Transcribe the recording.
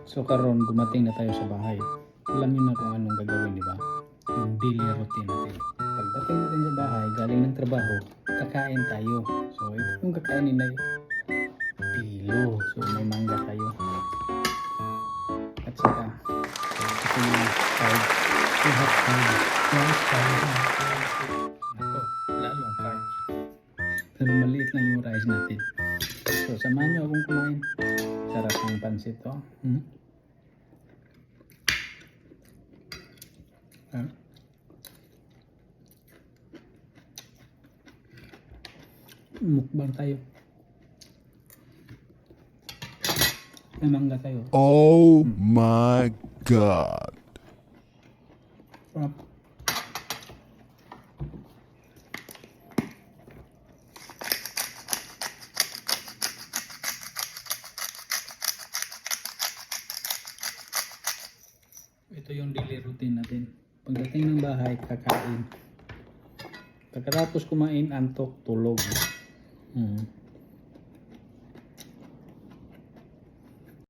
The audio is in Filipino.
So karon gumating na tayo sa bahay. Alam niyo na kung anong gagawin, di ba? Yung daily routine natin. Pagdating natin sa bahay, galing ng trabaho, kakain tayo. So ito yung kakainin na pilo. So may mangga tayo. At saka ito yung carb. We have carb. Ako, lalong carb. Pero maliit lang yung rice natin. So samahan niyo akong kumain. Sarap ng pansit to. Mukbang tayo. May mangga tayo. Oh my God. Sarap. Ito yung daily routine natin. Pagdating ng bahay, kakain. Pagkatapos kumain, antok, tulog.